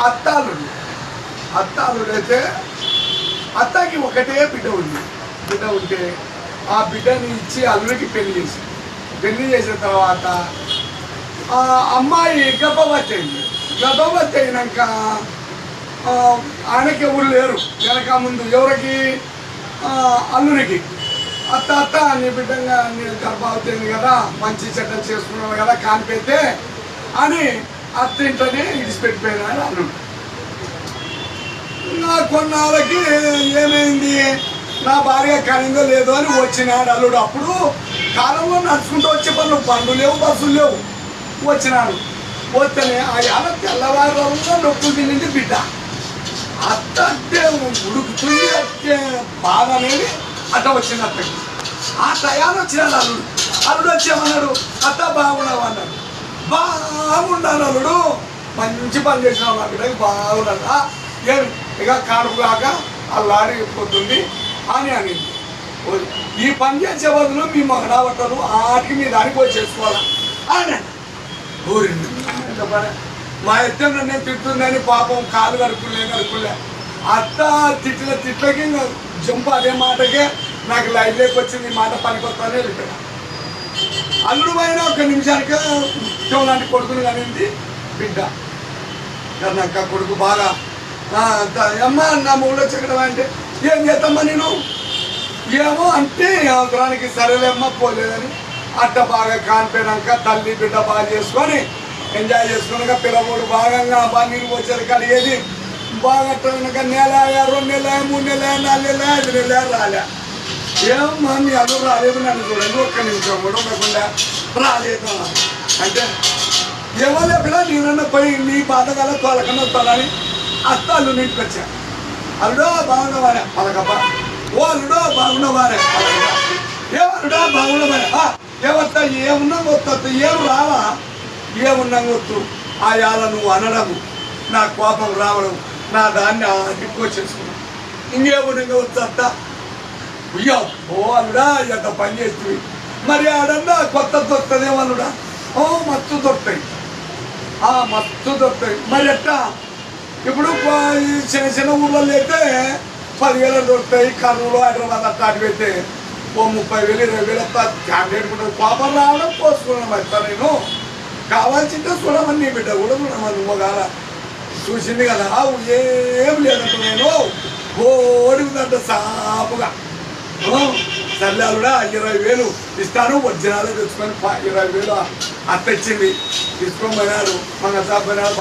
అత్తాలుడు అత్తాలుడైతే అత్తకి ఒకటే బిడ్డ ఉంది. బిడ్డ ఉంటే ఆ బిడ్డని ఇచ్చి అల్లుడికి పెళ్లి చేసిన తర్వాత ఆ అమ్మాయి గర్భవతి అయింది. గర్భవతి అయినాక ఆయనకి ఎవరు లేరు వెనక ముందు. ఎవరికి? అల్లుడికి. అత్త నీ బిడ్డంగా నీ గర్భవతి అయింది కదా, మంచి చెడ్డ చేసుకున్నాను కదా కానిపోతే అని అత్త ఇంట్లోనే ఇడిచిపెట్టిపోయినాడు అల్లుడు. నా కొన్నాళ్ళకి ఏమైంది, నా భార్య కనిందో లేదో అని వచ్చినాడు అల్లుడు. అప్పుడు కాలంలో నడుచుకుంటూ వచ్చే బండ్లు లేవు, బస్సులు లేవు. వచ్చినాడు. వస్తేనే ఆ తెల్లవారులో నొప్పులు తినింది బిడ్డ. అత్త అంటే ఉడుకుతుంది, అంటే బాధ అనేది అట్ట వచ్చింది అత్తకి. ఆ టయాన్ని వచ్చినాడు అల్లుడు. అల్లుడు వచ్చేమన్నాడు, అత్త బాగున్నావు అన్నాడు. బాగున్నాను అల్లుడు, మంచి పని చేసినావు నా బిడ్డకి బాగున్నాడు. ఏమి ఇక కాడుపు కాక అల్లాడి పోతుంది అని అనింది. ఈ పని చేసే బదులు మీ మగడాబట్టలు ఆటికి మీ దానికి పోయి చేసుకోవాలా అని ఊరింది. మా ఎత్తే నన్ను తిడుతుందని పాపం కాలు కడుక్కులే. అత్త తిట్టిన తిట్లకి జంపు అదే మాటకే నాకు లైఫ్ లేక వచ్చింది. ఈ మాట పనికొస్తానే వెళ్ళిపోయా. అల్లుడు పైన ఒక నిమిషానికి ఉద్యోగం లాంటి కొడుకుని కనింది బిడ్డ. నాకు కొడుకు బాగా అమ్మ నా మూడో చెక్కడం అంటే ఏం చేస్తామ్మా నేను ఏమో అంటే అవసరానికి సరేలేమ్మా పోలేదని అట్ట బాగా కానిపోయినాక తల్లి బిడ్డ బాగా చేసుకొని ఎంజాయ్ చేసుకున్నాక పిల్లవాడు బాగా నీళ్ళు వచ్చేది కలిగేది బాగా నెల 2 నెలలు 3 నెలలు 4 నెలలు 5 నెలలు రాలే. ఏమమ్మా మీ అల్లుడు రాలేదు, నన్ను చూడండి ఒక్క నిమిషం కూడా ఉండకుండా రాలేదు అంటే ఎవరు పిల్ల నేనన్నా పోయి నీ బాధకాల తోలకన్నా తోలని అత్త అల్లు నీటికి వచ్చా. అల్లుడో బాగున్నవారే పలకప్ప, ఓ అల్లుడో బాగున్నవారే పలకప్ప, ఏమల్లుడో బాగున్నవారే ఏమత్తా ఏమున్నా వద్దు, ఏం రావా ఏమున్నా వద్దు. ఆ యాల నువ్వు అనడము, నా కోపం రావడం, నా దాన్ని ఎక్కువ చేసుకున్నావు. ఇంకేమున్నా వద్దు అత్త అయ్యో ఓ అల్లుడా ఎంత పని చేస్తుంది. మరి ఆడన్నా కొత్త దొరుకుతుందేమల్లుడా? మస్తు దొరుకుతాయి, మస్తు దొరుకుతాయి. మరి ఎట్టా ఇప్పుడు చిన్న చిన్న ఊళ్ళో అయితే 10,000 దొరుకుతాయి. కర్నూలు హైదరాబాద్ అట్లా అడిగితే ఓ 30,000 20,000 క్యాండిడేట్ ఉంటుంది. కోపం రావడం పోసుకున్నాం అయితే నేను కావాల్సింటే చూడమని నీ బిడ్డ కూడా చూడమని నువ్వు కాల చూసింది కదా. ఏం లేదంట నేను ఓడిదంట సాపుగా. సర్లేలుడా 20,000 ఇస్తాను ఒరిజినాలు తెచ్చుకొని 20,000 అత్త ఇచ్చింది. తీసుకొని పోయినాడు మన పోయినాడు.